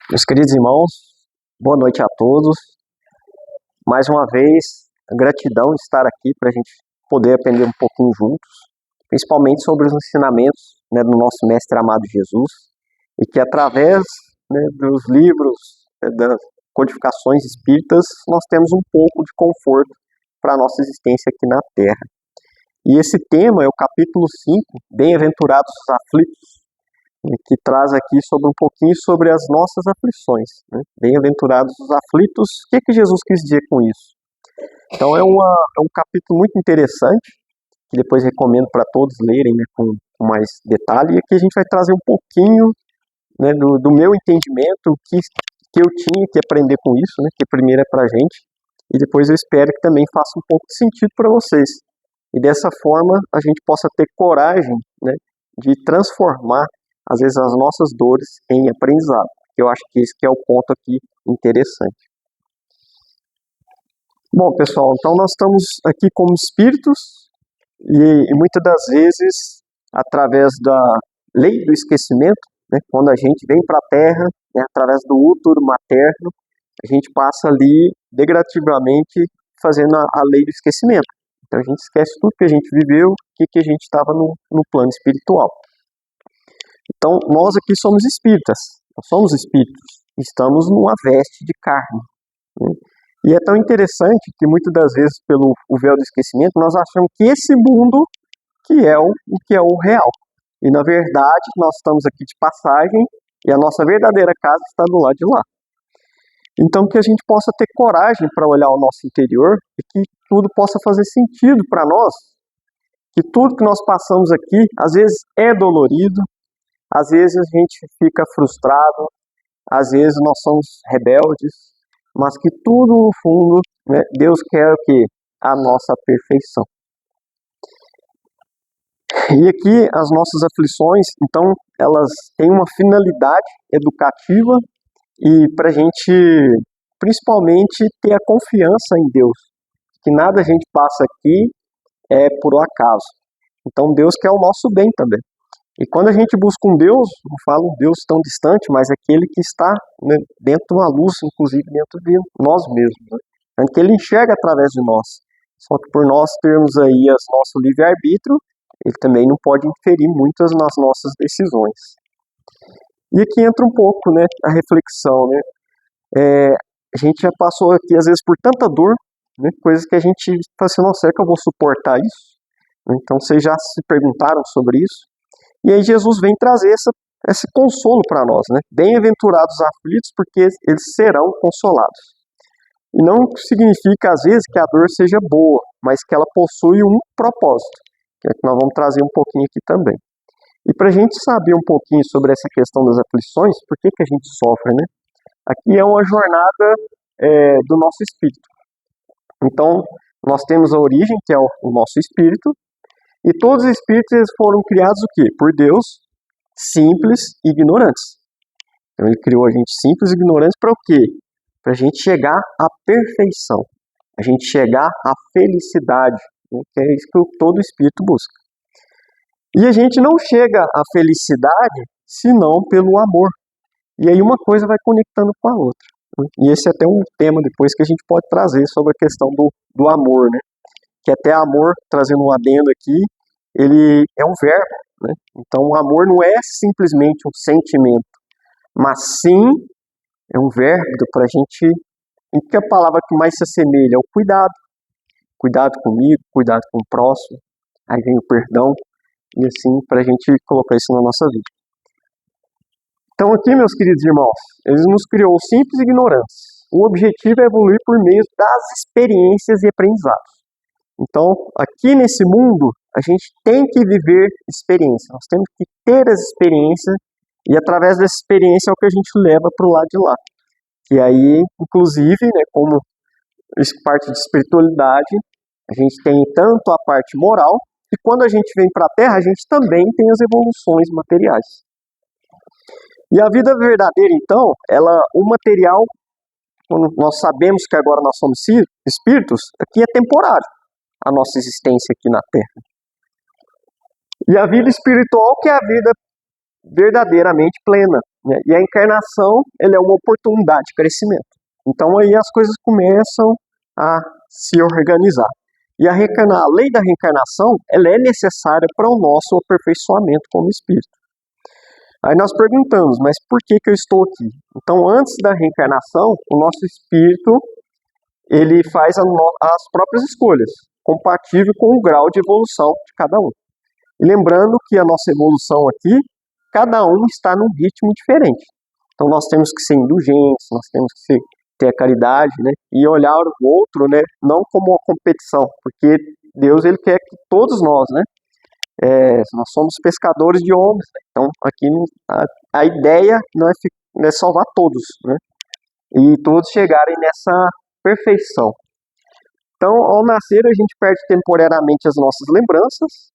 Meus queridos irmãos, boa noite a todos. Mais uma vez, gratidão de estar aqui para a gente poder aprender um pouquinho juntos, principalmente sobre os ensinamentos, do nosso mestre amado Jesus, e que através, dos livros, das codificações espíritas, nós temos um pouco de conforto para a nossa existência aqui na Terra. E esse tema é o capítulo 5, Bem-aventurados os aflitos, que traz aqui sobre um pouquinho sobre as nossas aflições. Bem-aventurados os aflitos, o que Jesus quis dizer com isso? Então é um capítulo muito interessante, que depois recomendo para todos lerem com mais detalhe, e aqui a gente vai trazer um pouquinho do meu entendimento, o que eu tinha que aprender com isso, que primeiro é para a gente, e depois eu espero que também faça um pouco de sentido para vocês. E dessa forma a gente possa ter coragem de transformar às vezes as nossas dores em aprendizado. Eu acho que esse que é o ponto aqui interessante. Bom, pessoal, então nós estamos aqui como espíritos e muitas das vezes, através da lei do esquecimento, quando a gente vem para a Terra, através do útero materno, a gente passa ali degradativamente fazendo a lei do esquecimento. Então a gente esquece tudo que a gente viveu, que a gente estava no plano espiritual. Então, nós aqui somos espíritas, nós somos espíritos, estamos numa veste de carne. E é tão interessante que muitas das vezes, pelo o véu do esquecimento, nós achamos que esse mundo que é o real. E na verdade, nós estamos aqui de passagem e a nossa verdadeira casa está do lado de lá. Então, que a gente possa ter coragem para olhar o nosso interior e que tudo possa fazer sentido para nós, que tudo que nós passamos aqui, às vezes é dolorido, às vezes a gente fica frustrado, às vezes nós somos rebeldes, mas que tudo no fundo, Deus quer o quê? A nossa perfeição. E aqui as nossas aflições, então, elas têm uma finalidade educativa e para a gente, principalmente, ter a confiança em Deus, que nada a gente passa aqui é por um acaso. Então Deus quer o nosso bem também. E quando a gente busca um Deus, não falo um Deus tão distante, mas aquele que está dentro de uma luz, inclusive dentro de nós mesmos. Que ele enxerga através de nós. Só que por nós termos aí o nosso livre-arbítrio, ele também não pode inferir muitas nas nossas decisões. E aqui entra um pouco a reflexão. A gente já passou aqui às vezes por tanta dor, coisas que a gente fala assim, nossa, será que eu vou suportar isso? Então vocês já se perguntaram sobre isso? E aí Jesus vem trazer esse consolo para nós, Bem-aventurados os aflitos, porque eles serão consolados. E não significa, às vezes, que a dor seja boa, mas que ela possui um propósito, que é que nós vamos trazer um pouquinho aqui também. E para a gente saber um pouquinho sobre essa questão das aflições, por que a gente sofre, Aqui é uma jornada do nosso espírito. Então, nós temos a origem, que é o nosso espírito, e todos os espíritos eles foram criados o quê? Por Deus, simples e ignorantes. Então ele criou a gente simples e ignorantes para o quê? Para a gente chegar à perfeição, a gente chegar à felicidade, que é isso que todo espírito busca. E a gente não chega à felicidade senão pelo amor. E aí uma coisa vai conectando com a outra. E esse é até um tema depois que a gente pode trazer sobre a questão do amor, que até amor, trazendo um adendo aqui, ele é um verbo, Então o amor não é simplesmente um sentimento, mas sim é um verbo para a gente, em que a palavra que mais se assemelha é o cuidado. Cuidado comigo, cuidado com o próximo, aí vem o perdão, e assim para a gente colocar isso na nossa vida. Então aqui, meus queridos irmãos, ele nos criou simples e ignorantes. O objetivo é evoluir por meio das experiências e aprendizados. Então, aqui nesse mundo, a gente tem que viver experiência. Nós temos que ter as experiências e através dessa experiência é o que a gente leva para o lado de lá. E aí, inclusive, como parte de espiritualidade, a gente tem tanto a parte moral e quando a gente vem para a Terra, a gente também tem as evoluções materiais. E a vida verdadeira, então, o material, quando nós sabemos que agora nós somos espíritos, aqui é temporário. A nossa existência aqui na Terra. E a vida espiritual, que é a vida verdadeiramente plena, né? E a encarnação, ela é uma oportunidade de crescimento. Então aí as coisas começam a se organizar. E a lei da reencarnação, ela é necessária para o nosso aperfeiçoamento como espírito. Aí nós perguntamos, mas por que eu estou aqui? Então, antes da reencarnação, o nosso espírito, ele faz as próprias escolhas, compatível com o grau de evolução de cada um. E lembrando que a nossa evolução aqui, cada um está num ritmo diferente. Então nós temos que ser indulgentes, nós temos que ter a caridade, né? E olhar o outro, né? Não como uma competição, porque Deus, ele quer que todos nós, né? Nós somos pescadores de homens, né? Então aqui a ideia não é salvar todos, né? E todos chegarem nessa perfeição. Então, ao nascer, a gente perde temporariamente as nossas lembranças,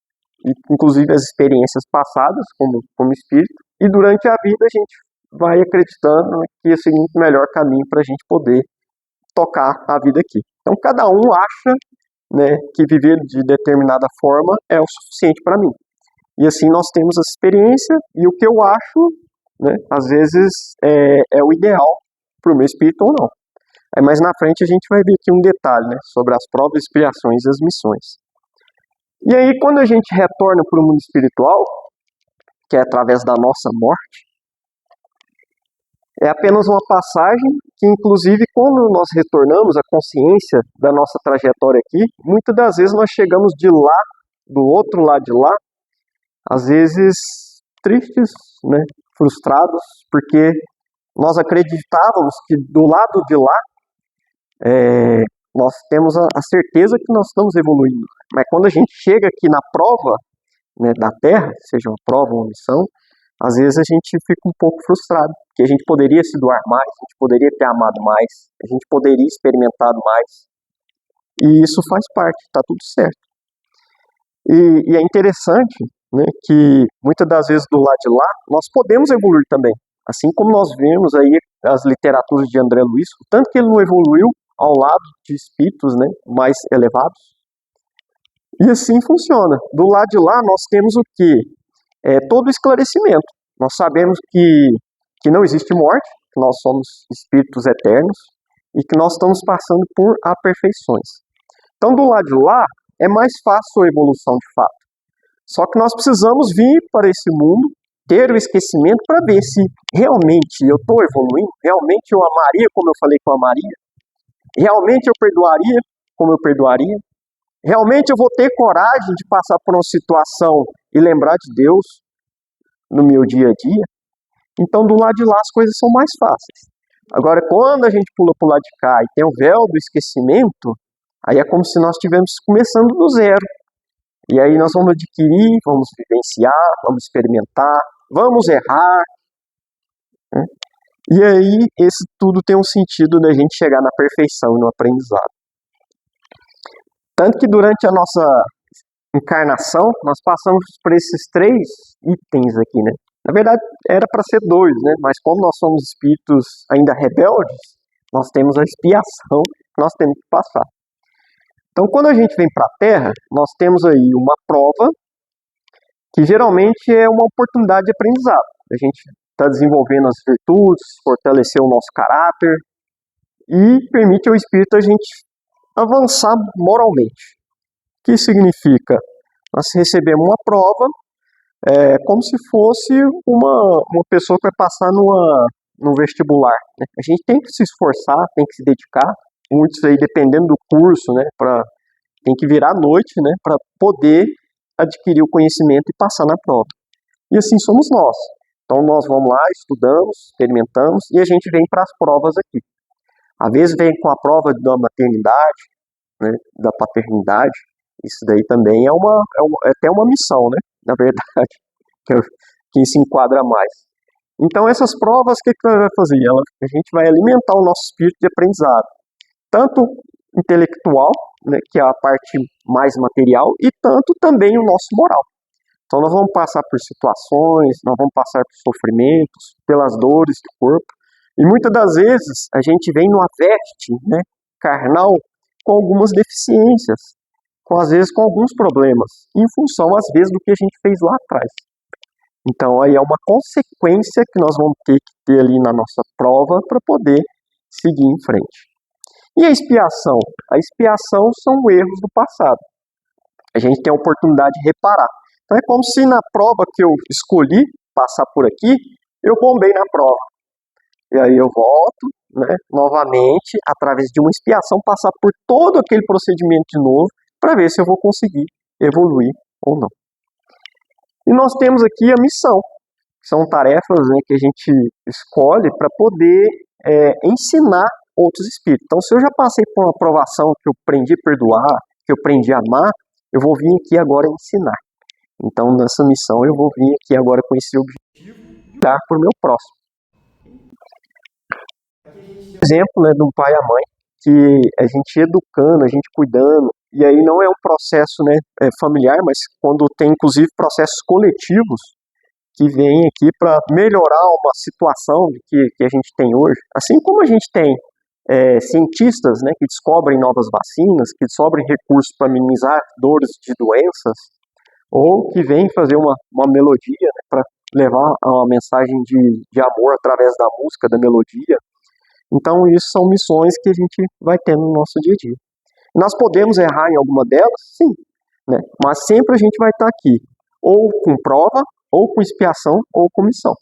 inclusive as experiências passadas como espírito, e durante a vida a gente vai acreditando que esse é o melhor caminho para a gente poder tocar a vida aqui. Então, cada um acha, né, que viver de determinada forma é o suficiente para mim. E assim nós temos a experiência, e o que eu acho, né, às vezes é o ideal para o meu espírito ou não. Aí mais na frente a gente vai ver aqui um detalhe, né, sobre as próprias expiações e as missões. E aí quando a gente retorna para o mundo espiritual, que é através da nossa morte, é apenas uma passagem que, inclusive, quando nós retornamos a consciência da nossa trajetória aqui, muitas das vezes nós chegamos de lá, do outro lado de lá, às vezes tristes, né, frustrados, porque nós acreditávamos que do lado de lá nós temos a certeza que nós estamos evoluindo. Mas quando a gente chega aqui na prova, né, da Terra, seja uma prova ou uma missão, às vezes a gente fica um pouco frustrado, porque a gente poderia se doar mais, a gente poderia ter amado mais, a gente poderia experimentar mais. E isso faz parte, está tudo certo. E é interessante, né, que muitas das vezes do lado de lá, nós podemos evoluir também. Assim como nós vemos aí as literaturas de André Luiz, o tanto que ele não evoluiu ao lado de espíritos, né, mais elevados. E assim funciona. Do lado de lá nós temos o quê? Todo o esclarecimento. Nós sabemos que não existe morte, que nós somos espíritos eternos e que nós estamos passando por aperfeições. Então, do lado de lá, é mais fácil a evolução de fato. Só que nós precisamos vir para esse mundo, ter o esquecimento para ver se realmente eu estou evoluindo, realmente eu amaria como eu falei que eu amaria, realmente eu perdoaria como eu perdoaria, realmente eu vou ter coragem de passar por uma situação e lembrar de Deus no meu dia a dia. Então, do lado de lá as coisas são mais fáceis. Agora, quando a gente pula para o lado de cá e tem o véu do esquecimento, aí é como se nós estivéssemos começando do zero. E aí nós vamos adquirir, vamos vivenciar, vamos experimentar, vamos errar, né? E aí esse tudo tem um sentido da gente chegar na perfeição e no aprendizado. Tanto que durante a nossa encarnação, nós passamos por esses 3 itens aqui, né? Na verdade, era para ser 2, né? Mas como nós somos espíritos ainda rebeldes, nós temos a expiação que nós temos que passar. Então, quando a gente vem para a Terra, nós temos aí uma prova que geralmente é uma oportunidade de aprendizado. A gente está desenvolvendo as virtudes, fortalecer o nosso caráter e permite ao espírito a gente avançar moralmente. O que significa? Nós recebemos uma prova como se fosse uma pessoa que vai passar no vestibular, né? A gente tem que se esforçar, tem que se dedicar. Muitos aí, dependendo do curso, né, tem que virar à noite, né, para poder adquirir o conhecimento e passar na prova. E assim somos nós. Então nós vamos lá, estudamos, experimentamos e a gente vem para as provas aqui. Às vezes vem com a prova da maternidade, né, da paternidade. Isso daí também é até uma missão, né, na verdade, que se enquadra mais. Então essas provas, o que ela vai fazer? A gente vai alimentar o nosso espírito de aprendizado. Tanto intelectual, né, que é a parte mais material, e tanto também o nosso moral. Então nós vamos passar por situações, nós vamos passar por sofrimentos, pelas dores do corpo, e muitas das vezes a gente vem numa veste, né, carnal com algumas deficiências, às vezes com alguns problemas, em função às vezes do que a gente fez lá atrás. Então aí é uma consequência que nós vamos ter que ter ali na nossa prova para poder seguir em frente. E a expiação? A expiação são erros do passado. A gente tem a oportunidade de reparar. Então é como se na prova que eu escolhi passar por aqui, eu bombei na prova. E aí eu volto, né, novamente, através de uma expiação, passar por todo aquele procedimento de novo, para ver se eu vou conseguir evoluir ou não. E nós temos aqui a missão, que são tarefas, né, que a gente escolhe para poder ensinar outros espíritos. Então, se eu já passei por uma aprovação que eu aprendi a perdoar, que eu aprendi a amar, eu vou vir aqui agora ensinar. Então, nessa missão, eu vou vir aqui agora com esse objetivo de dar por meu próximo. Exemplo, né, de um pai e a mãe, que a gente educando, a gente cuidando, e aí não é um processo, né, familiar, mas quando tem inclusive processos coletivos que vêm aqui para melhorar uma situação que a gente tem hoje. Assim como a gente tem cientistas, né, que descobrem novas vacinas, que descobrem recursos para minimizar dores de doenças, ou que vêm fazer uma melodia, né, para levar uma mensagem de amor através da música, da melodia. Então, isso são missões que a gente vai ter no nosso dia a dia. Nós podemos errar em alguma delas? Sim, né? Mas sempre a gente vai estar aqui, ou com prova, ou com expiação, ou com missão.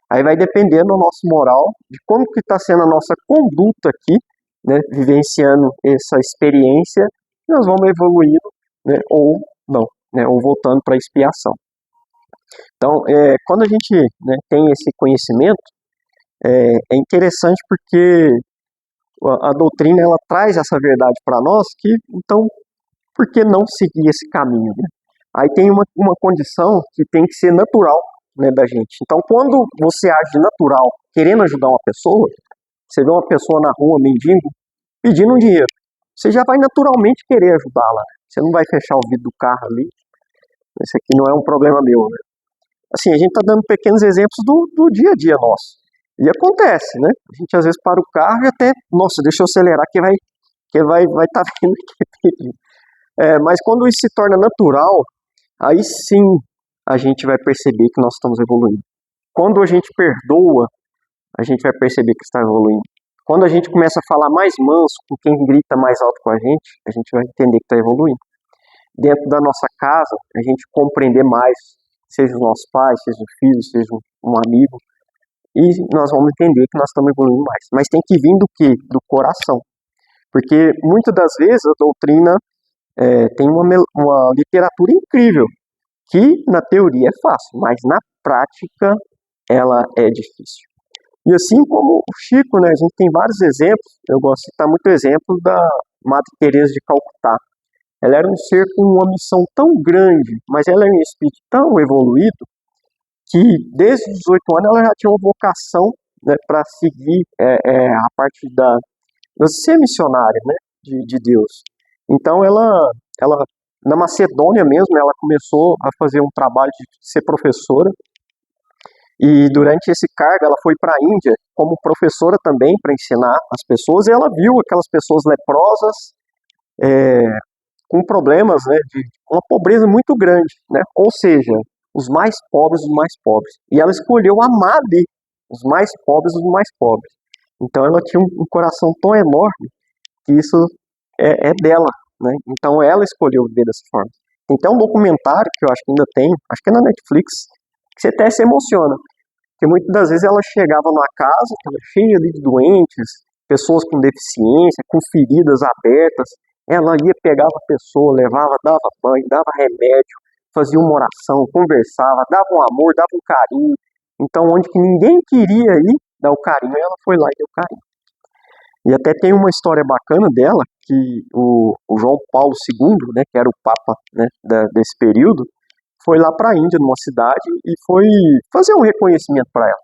Aí vai depender do nosso moral, de como que está sendo a nossa conduta aqui, né? Vivenciando essa experiência, nós vamos evoluindo, né? Ou não, né? Ou voltando para a expiação. Então, quando a gente, né, tem esse conhecimento, é interessante porque a doutrina ela traz essa verdade para nós, que então por que não seguir esse caminho, né? Aí tem uma condição que tem que ser natural, né, da gente. Então quando você age natural querendo ajudar uma pessoa, você vê uma pessoa na rua, mendigo, pedindo um dinheiro, você já vai naturalmente querer ajudá-la, né? Você não vai fechar o vidro do carro ali, esse aqui não é um problema meu, né? Assim, a gente está dando pequenos exemplos do dia a dia nosso. E acontece, né? A gente às vezes para o carro e até, nossa, deixa eu acelerar que vai tá vendo aqui. Mas quando isso se torna natural, aí sim a gente vai perceber que nós estamos evoluindo. Quando a gente perdoa, a gente vai perceber que está evoluindo. Quando a gente começa a falar mais manso com quem grita mais alto com a gente vai entender que está evoluindo. Dentro da nossa casa, a gente compreender mais, seja os nossos pais, seja o filho, seja um amigo, e nós vamos entender que nós estamos evoluindo mais. Mas tem que vir do quê? Do coração. Porque muitas das vezes a doutrina tem uma literatura incrível, que na teoria é fácil, mas na prática ela é difícil. E assim como o Chico, né, a gente tem vários exemplos, eu gosto de citar muito exemplo da Madre Teresa de Calcutá. Ela era um ser com uma missão tão grande, mas ela era um espírito tão evoluído, que desde os 18 anos ela já tinha uma vocação, né, para seguir a parte de ser missionária, né, de Deus. Então ela na Macedônia mesmo, ela começou a fazer um trabalho de ser professora, e durante esse cargo ela foi para a Índia como professora também para ensinar as pessoas, e ela viu aquelas pessoas leprosas com problemas, né, de uma pobreza muito grande, né, ou seja, os mais pobres dos mais pobres. E ela escolheu amar ali os mais pobres dos mais pobres. Então ela tinha um coração tão enorme que isso é dela, né? Então ela escolheu viver dessa forma. Tem até um documentário que eu acho que ainda tem, acho que é na Netflix, que você até se emociona. Porque muitas das vezes ela chegava numa casa, estava cheia de doentes, pessoas com deficiência, com feridas abertas. Ela ia, pegava a pessoa, levava, dava banho, dava remédio, fazia uma oração, conversava, dava um amor, dava um carinho. Então, onde que ninguém queria ir dar o carinho, ela foi lá e deu carinho. E até tem uma história bacana dela, que o João Paulo II, né, que era o Papa, né, desse período, foi lá para a Índia, numa cidade, e foi fazer um reconhecimento para ela.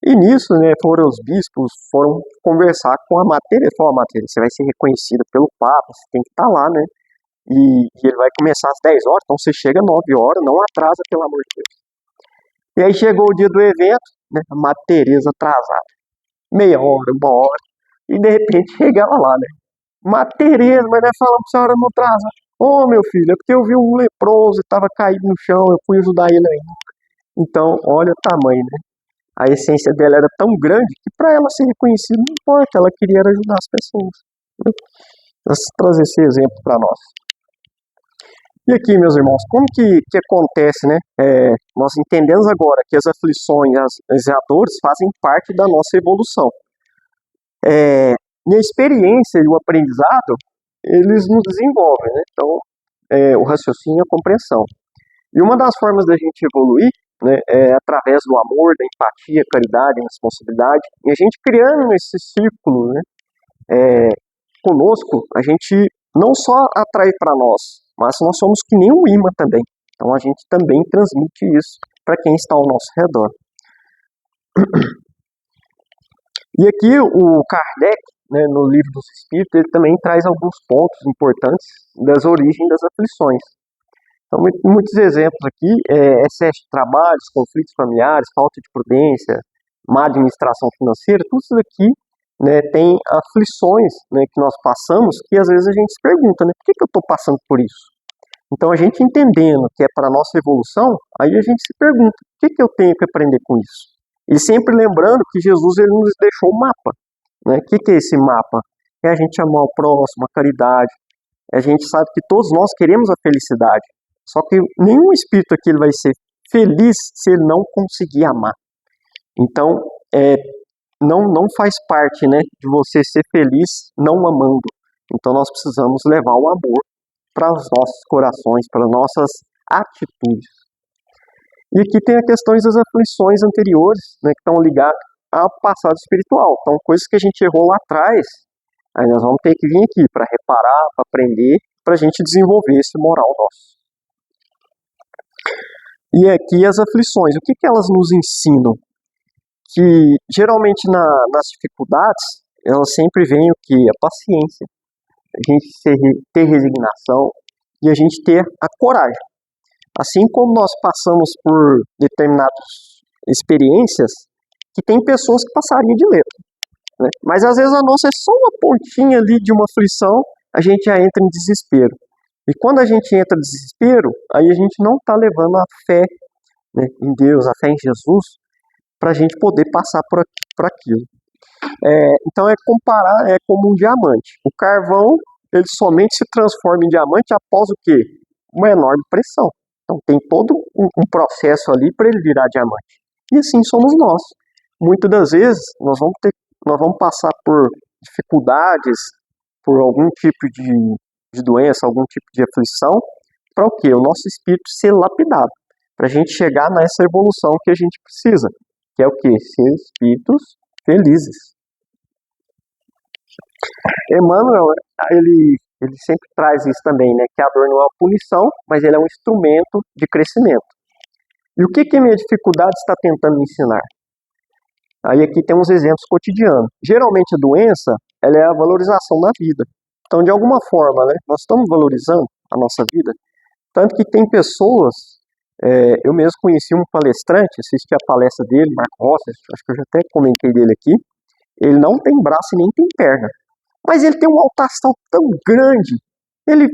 E nisso, né, foram os bispos, foram conversar com a matéria, e falaram, matéria, você vai ser reconhecida pelo Papa, você tem que estar lá, né? E ele vai começar às 10 horas, então você chega às 9 horas, não atrasa, pelo amor de Deus. E aí chegou o dia do evento, né, a Madre Teresa atrasada, meia hora, uma hora, e de repente chegava lá, né? Madre Teresa, mas nós falamos pra senhora não atrasa. Ô, meu filho, é porque eu vi um leproso, estava caído no chão, eu fui ajudar ele aí. Então, olha o tamanho, né? A essência dela era tão grande que para ela ser reconhecida não importa, ela queria era ajudar as pessoas. Né? Vou trazer esse exemplo para nós. E aqui, meus irmãos, como que acontece, né? Nós entendemos agora que as aflições, as dores fazem parte da nossa evolução. E a experiência e o aprendizado, eles nos desenvolvem, né? Então, o raciocínio e a compreensão. E uma das formas da gente evoluir, né, é através do amor, da empatia, caridade, responsabilidade. E a gente criando esse círculo, né, conosco, a gente não só atrai para nós, mas nós somos que nem um imã também. Então a gente também transmite isso para quem está ao nosso redor. E aqui o Kardec, né, no Livro dos Espíritos, ele também traz alguns pontos importantes das origens das aflições. Então, muitos exemplos aqui, excesso de trabalhos, conflitos familiares, falta de prudência, má administração financeira, tudo isso aqui, né, tem aflições, né, que nós passamos, que às vezes a gente se pergunta, né, por que eu estou passando por isso? Então, a gente entendendo que é para a nossa evolução, aí a gente se pergunta, o que eu tenho que aprender com isso? E sempre lembrando que Jesus ele nos deixou um mapa. Né? O que é esse mapa? É a gente amar o próximo, a caridade. A gente sabe que todos nós queremos a felicidade. Só que nenhum espírito aqui ele vai ser feliz se ele não conseguir amar. Então, não faz parte, né, de você ser feliz não amando. Então, nós precisamos levar o amor para os nossos corações, para as nossas atitudes. E aqui tem as questões das aflições anteriores, né, que estão ligadas ao passado espiritual. Então, coisas que a gente errou lá atrás, aí nós vamos ter que vir aqui para reparar, para aprender, para a gente desenvolver esse moral nosso. E aqui as aflições, o que elas nos ensinam? Que geralmente nas dificuldades, elas sempre vêm o que? A paciência, a gente ter resignação e a gente ter a coragem. Assim como nós passamos por determinadas experiências, que tem pessoas que passariam de letra. Né? Mas às vezes a nossa é só uma pontinha ali de uma aflição, a gente já entra em desespero. E quando a gente entra em desespero, aí a gente não está levando a fé, né, em Deus, a fé em Jesus, para a gente poder passar por aquilo. Então comparar, como um diamante. O carvão, ele somente se transforma em diamante após o quê? Uma enorme pressão. Então tem todo um processo ali para ele virar diamante. E assim somos nós. Muitas das vezes nós vamos passar por dificuldades, por algum tipo de doença, algum tipo de aflição, para o quê? O nosso espírito ser lapidado, para a gente chegar nessa evolução que a gente precisa, que é o quê? Ser espíritos felizes. Emmanuel, ele sempre traz isso também, né? Que a dor não é uma punição, mas ele é um instrumento de crescimento. E o que a minha dificuldade está tentando me ensinar? Aí aqui tem uns exemplos cotidianos. Geralmente a doença, ela é a valorização da vida. Então, de alguma forma, né, nós estamos valorizando a nossa vida. Tanto que tem pessoas, eu mesmo conheci um palestrante, assisti a palestra dele, Marco Rossi, acho que eu já até comentei dele aqui. Ele não tem braço e nem tem perna. Mas ele tem um alto astral tão grande. Ele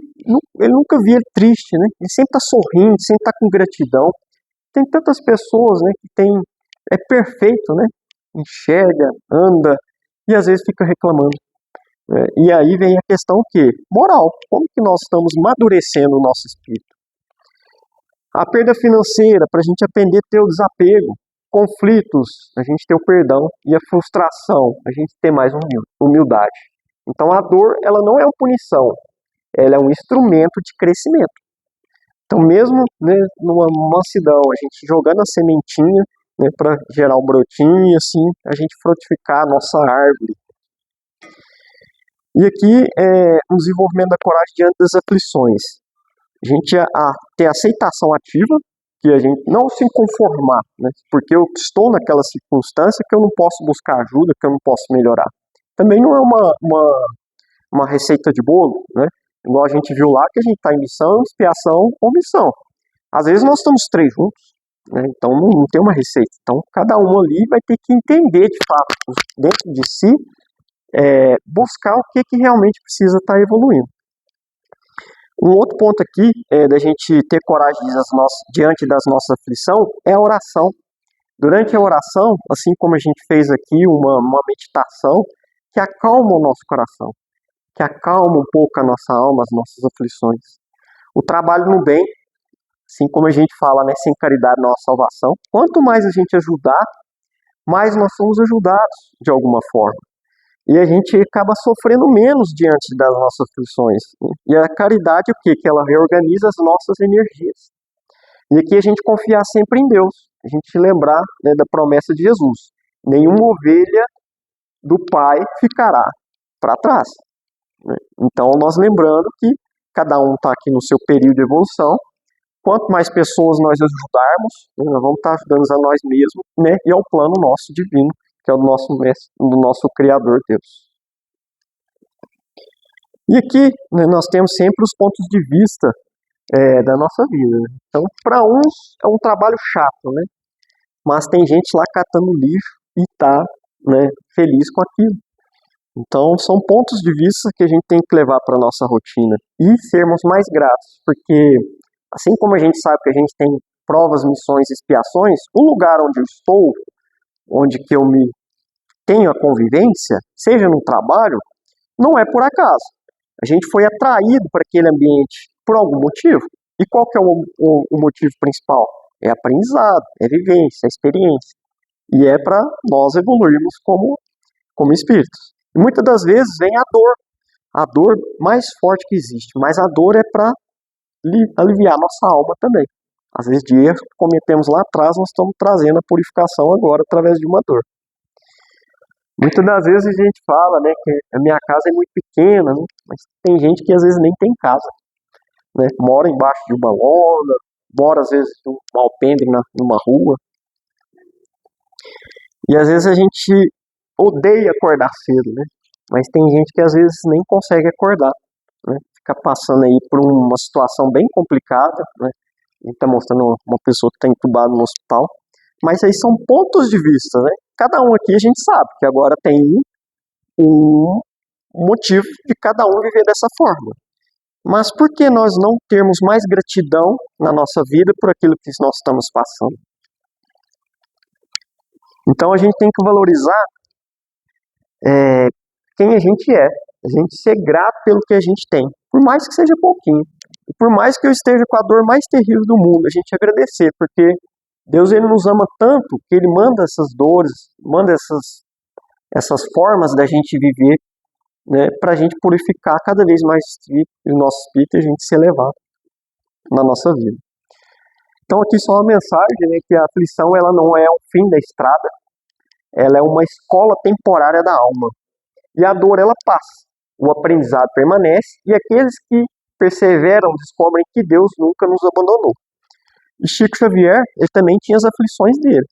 nunca vi ele triste, né? Ele sempre está sorrindo, sempre está com gratidão. Tem tantas pessoas, né, que é perfeito, né? Enxerga, anda e às vezes fica reclamando. E aí vem a questão que moral. Como que nós estamos amadurecendo o nosso espírito? A perda financeira, para a gente aprender a ter o desapego. Conflitos, a gente ter o perdão. E a frustração, a gente ter mais humildade. Então a dor, ela não é uma punição, ela é um instrumento de crescimento. Então mesmo, né, numa mansidão, a gente jogando a sementinha, né, para gerar um brotinho e assim a gente frutificar a nossa árvore. E aqui o desenvolvimento da coragem diante das aflições. A gente ter aceitação ativa, que a gente não se conformar, né, porque eu estou naquela circunstância que eu não posso buscar ajuda, que eu não posso melhorar. Também não é uma receita de bolo, né? Igual a gente viu lá que a gente está em missão, expiação ou missão. Às vezes nós estamos três juntos, né? Então não tem uma receita. Então cada um ali vai ter que entender de fato, dentro de si, buscar o que realmente precisa estar evoluindo. Um outro ponto aqui da gente ter coragem diante das nossas aflições é a oração. Durante a oração, assim como a gente fez aqui uma meditação que acalma o nosso coração, que acalma um pouco a nossa alma, as nossas aflições. O trabalho no bem, assim como a gente fala, né, sem caridade não há salvação. Quanto mais a gente ajudar, mais nós somos ajudados de alguma forma. E a gente acaba sofrendo menos diante das nossas aflições. E a caridade, o quê? Que ela reorganiza as nossas energias. E aqui a gente confiar sempre em Deus. A gente lembrar, né, da promessa de Jesus. Nenhuma ovelha do Pai ficará para trás. Né? Então, nós lembrando que cada um está aqui no seu período de evolução. Quanto mais pessoas nós ajudarmos, né, nós vamos estar ajudando a nós mesmos, né, e ao plano nosso divino, que é o nosso mestre, do nosso Criador Deus. E aqui, né, nós temos sempre os pontos de vista da nossa vida. Né? Então, para uns é um trabalho chato, né? Mas tem gente lá catando lixo e tá, né, feliz com aquilo. Então, são pontos de vista que a gente tem que levar para a nossa rotina e sermos mais gratos, porque assim como a gente sabe que a gente tem provas, missões, expiações, o lugar onde eu estou, onde que eu me tenho a convivência, seja no trabalho, não é por acaso. A gente foi atraído para aquele ambiente por algum motivo. E qual que é o motivo principal? É aprendizado, é vivência, é experiência. E é para nós evoluirmos como espíritos. E muitas das vezes vem a dor mais forte que existe, mas a dor é para aliviar nossa alma também. Às vezes de erros que cometemos lá atrás, nós estamos trazendo a purificação agora através de uma dor. Muitas das vezes a gente fala, né, que a minha casa é muito pequena, né, mas tem gente que às vezes nem tem casa, né, mora embaixo de uma lona, mora às vezes num alpendre numa rua. E às vezes a gente odeia acordar cedo, né, mas tem gente que às vezes nem consegue acordar, né, fica passando aí por uma situação bem complicada, né, a gente está mostrando uma pessoa que está entubada no hospital, mas aí são pontos de vista, né? Cada um aqui a gente sabe que agora tem um motivo de cada um viver dessa forma. Mas por que nós não termos mais gratidão na nossa vida por aquilo que nós estamos passando? Então a gente tem que valorizar quem a gente é. A gente ser grato pelo que a gente tem, por mais que seja pouquinho. E por mais que eu esteja com a dor mais terrível do mundo, a gente agradecer, porque Deus ele nos ama tanto que ele manda essas dores, manda essas formas da gente viver, né, para a gente purificar cada vez mais o nosso espírito e a gente se elevar na nossa vida. Então aqui só uma mensagem, né, que a aflição ela não é o fim da estrada, ela é uma escola temporária da alma. E a dor ela passa, o aprendizado permanece e aqueles que perseveram descobrem que Deus nunca nos abandonou. E Chico Xavier, ele também tinha as aflições dele.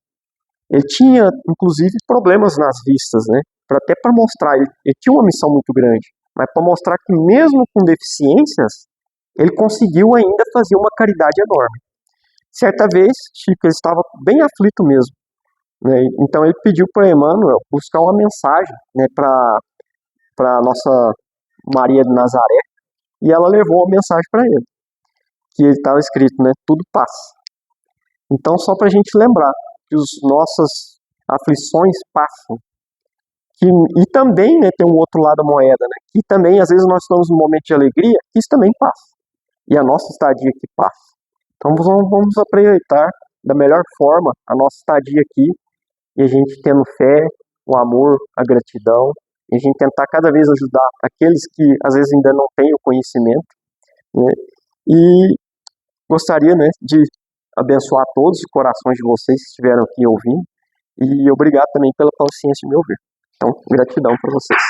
Ele tinha, inclusive, problemas nas vistas, né? Até para mostrar, ele tinha uma missão muito grande, mas para mostrar que mesmo com deficiências, ele conseguiu ainda fazer uma caridade enorme. Certa vez, Chico ele estava bem aflito mesmo, né? Então ele pediu para Emmanuel buscar uma mensagem, né, para nossa Maria de Nazaré, e ela levou a mensagem para ele, que estava escrito, né, tudo passa. Então só para a gente lembrar que as nossas aflições passam. E também, né, tem um outro lado da moeda, né, que também às vezes nós estamos num momento de alegria, que isso também passa. E a nossa estadia aqui passa. Então vamos aproveitar da melhor forma a nossa estadia aqui, e a gente tendo fé, o amor, a gratidão, e a gente tentar cada vez ajudar aqueles que às vezes ainda não têm o conhecimento, né, e gostaria, né, de abençoar todos os corações de vocês que estiveram aqui ouvindo, e obrigado também pela paciência de me ouvir. Então, gratidão para vocês.